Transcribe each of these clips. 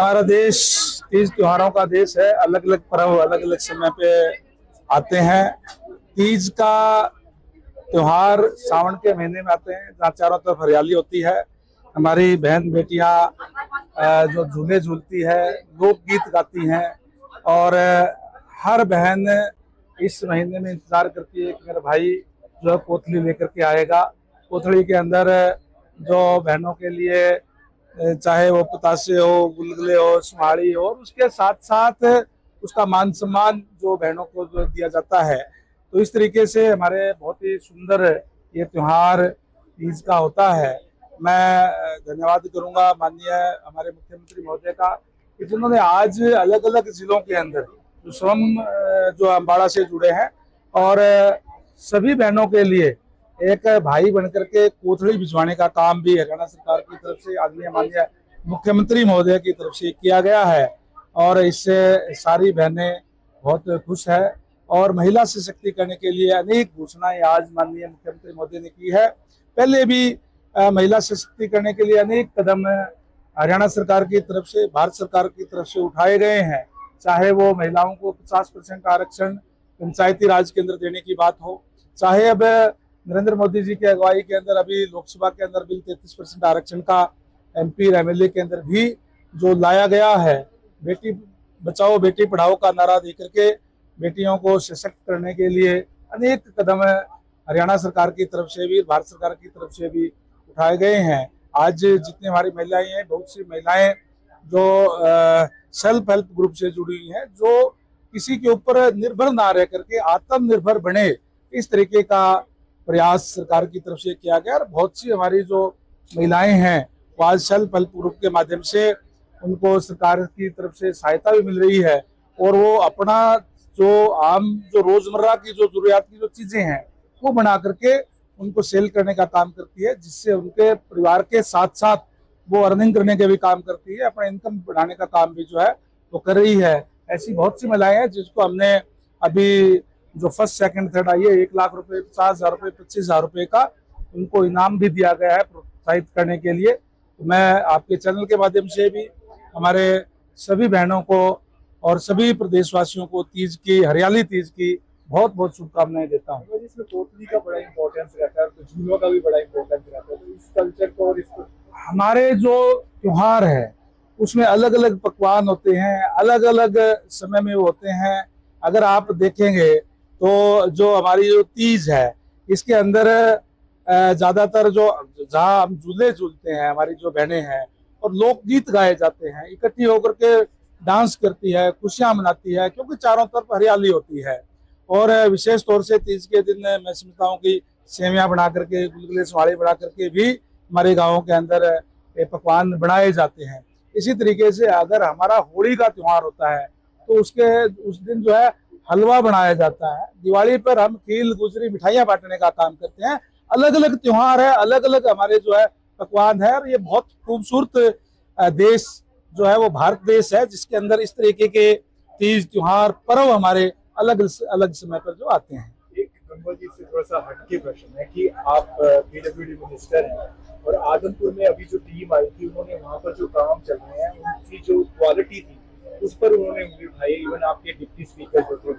हमारा देश तीज त्योहारों का देश है। अलग अलग पर्व अलग अलग समय पे आते हैं। तीज का त्योहार सावन के महीने में आते हैं, जहाँ चारों तरफ हरियाली होती है। हमारी बहन बेटियां जो झूले झूलती है, लोकगीत गाती हैं और हर बहन इस महीने में इंतजार करती है कि मेरा भाई जो है पोतली लेकर के आएगा। पोतली के अंदर जो बहनों के लिए चाहे वो पतासे हो, गुलगुले हो, सुहाड़ी हो, और उसके साथ साथ उसका मान सम्मान जो बहनों को जो दिया जाता है। तो इस तरीके से हमारे बहुत ही सुंदर ये त्योहार तीज का होता है। मैं धन्यवाद करूंगा माननीय हमारे मुख्यमंत्री महोदय का कि जिन्होंने आज अलग अलग जिलों के अंदर जो जो अम्बाड़ा से जुड़े हैं और सभी बहनों के लिए एक भाई बनकर के कोथड़ी भिजवाने का काम भी हरियाणा सरकार की तरफ से आदरणीय माननीय मुख्यमंत्री महोदय की तरफ से किया गया है और इससे सारी बहनें बहुत खुश है। और महिला सशक्तिकरण के लिए अनेक घोषणाएं आज माननीय मुख्यमंत्री महोदय ने की है। पहले भी महिला सशक्तिकरण के लिए अनेक कदम हरियाणा सरकार की तरफ से, भारत सरकार की तरफ से उठाए गए हैं। चाहे वो महिलाओं को 50% आरक्षण पंचायती राज के अंदर देने की बात हो, चाहे अब नरेंद्र मोदी जी की अगुवाई के अंदर अभी लोकसभा के अंदर बिल 33% आरक्षण का MP और MLA के अंदर भी जो लाया गया है, बेटी बचाओ बेटी पढ़ाओ का नारा देकर के बेटियों को सशक्त करने के लिए अनेक कदम हरियाणा सरकार की तरफ से भी, भारत सरकार की तरफ से भी उठाए गए हैं। आज जितनी हमारी महिलाएं हैं, बहुत सी महिलाएं जो सेल्फ हेल्प ग्रुप से जुड़ी हुई हैं, जो किसी के ऊपर निर्भर ना रह करके आत्मनिर्भर बने, इस तरीके का प्रयास सरकार की तरफ से किया गया। और बहुत सी हमारी जो महिलाएं हैं वो आज सेल्फ हेल्प ग्रुप के माध्यम से उनको सरकार की तरफ से सहायता भी मिल रही है और वो अपना जो आम जो रोजमर्रा की जो जरूरियात की जो चीजें हैं वो बना करके उनको सेल करने का काम करती है, जिससे उनके परिवार के साथ साथ वो अर्निंग करने के भी काम करती है, अपना इनकम बढ़ाने का काम भी जो है वो कर रही है। ऐसी बहुत सी महिलाएं हैं जिसको हमने अभी जो फर्स्ट सेकंड थर्ड आई है 1 लाख रुपए, 50,000 रुपए, 25,000 रुपए का उनको इनाम भी दिया गया है प्रोत्साहित करने के लिए। तो मैं आपके चैनल के माध्यम से भी हमारे सभी बहनों को और सभी प्रदेशवासियों को तीज की, हरियाली तीज की बहुत बहुत शुभकामनाएं देता हूँ। इसमें पोतली का बड़ा इम्पोर्टेंस रहता है, तो झूलों का भी बड़ा इम्पोर्टेंस रहता है। तो इस कल्चर को और इसको हमारे जो त्योहार है उसमें अलग अलग पकवान होते हैं, अलग अलग समय में होते हैं। अगर आप देखेंगे तो जो हमारी जो तीज है इसके अंदर ज्यादातर जो जहाँ हम झूले झूलते हैं, हमारी जो बहनें हैं और लोकगीत गाए जाते हैं, इकट्ठी होकर के डांस करती है, खुशियां मनाती है, क्योंकि चारों तरफ हरियाली होती है। और विशेष तौर से तीज के दिन मैं समझता हूँ कि सेवियां बना करके, गुलगुले सुहाड़ी बना करके भी हमारे गाँवों के अंदर पकवान बनाए जाते हैं। इसी तरीके से अगर हमारा होली का त्योहार होता है तो उस दिन जो है हलवा बनाया जाता है। दिवाली पर हम खील, गुजरी, मिठाइयां बांटने का काम करते हैं। अलग अलग त्योहार है, अलग अलग हमारे जो है पकवान है और ये बहुत खूबसूरत देश जो है वो भारत देश है, जिसके अंदर इस तरीके के तीज त्योहार पर्व हमारे अलग अलग समय पर जो आते हैं। एक गंगा जी से थोड़ा सा हटके प्रश्न है कि आप PWD मिनिस्टर हैं और आदमपुर में अभी जो टीम आई थी उन्होंने वहाँ पर जो काम चल रहे हैं उनकी जो क्वालिटी थी उस पर उन्होंने उंगली उठाई। इवन आपके डिप्टी स्पीकर जो थे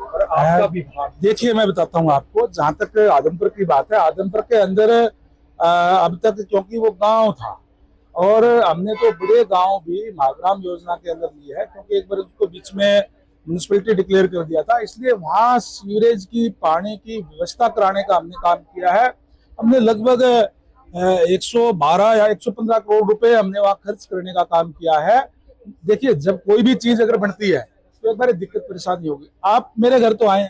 और आपका विभाग। देखिए मैं बताता हूँ आपको, जहाँ तक आदमपुर की बात है, आदमपुर के अंदर अब तक क्योंकि वो गांव था और हमने तो बड़े गांव भी महाग्राम योजना के अंदर लिए है, क्योंकि एक बार उसको बीच में म्यूनिसिपैलिटी डिक्लेयर कर दिया था, इसलिए वहाँ सीवरेज की, पानी की व्यवस्था कराने का हमने काम किया है। हमने लगभग 112 या 115 करोड़ रुपए हमने वहाँ खर्च करने का काम किया है। देखिए जब कोई भी चीज अगर बनती है तो एक बार दिक्कत परेशानी होगी। आप मेरे घर तो आए,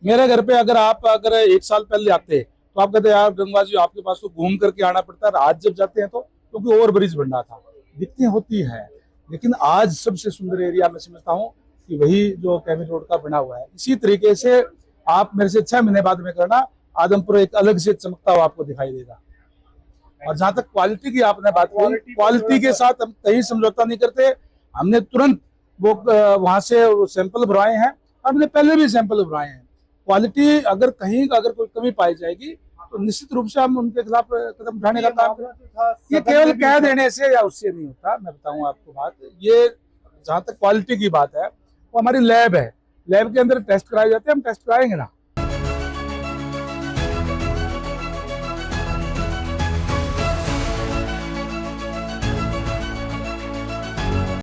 मेरे घर पे अगर 1 साल पहले आते तो आप कहते यार गंगा जी आपके पास तो घूम करके आना पड़ता है। आज जब जाते हैं तो क्योंकि ओवर ब्रिज बन रहा था, दिक्कतें होती है, लेकिन आज सबसे सुंदर एरिया मैं समझता हूँ कि वही जो कैबिन रोड का बना हुआ है। इसी तरीके से आप मेरे से 6 महीने बाद में करना, आदमपुर एक अलग से चमकता हुआ आपको दिखाई देगा। और जहां तक क्वालिटी की आपने बात की, क्वालिटी के साथ हम कहीं समझौता नहीं करते। हमने तुरंत वो वहां से सैंपल भरवाए हैं, हमने पहले भी सैंपल भरवाए हैं। क्वालिटी अगर कहीं अगर कोई कमी पाई जाएगी तो निश्चित रूप से हम उनके खिलाफ कदम उठाने का ये काम मामला करें। जो था ये सदन केवल में भी कह उठा- देने से या उससे नहीं होता। मैं बताऊं आपको बात, ये जहां तक क्वालिटी की बात है, वो हमारी लैब है, लैब के अंदर टेस्ट कराए जाते हैं, हम टेस्ट कराएंगे ना।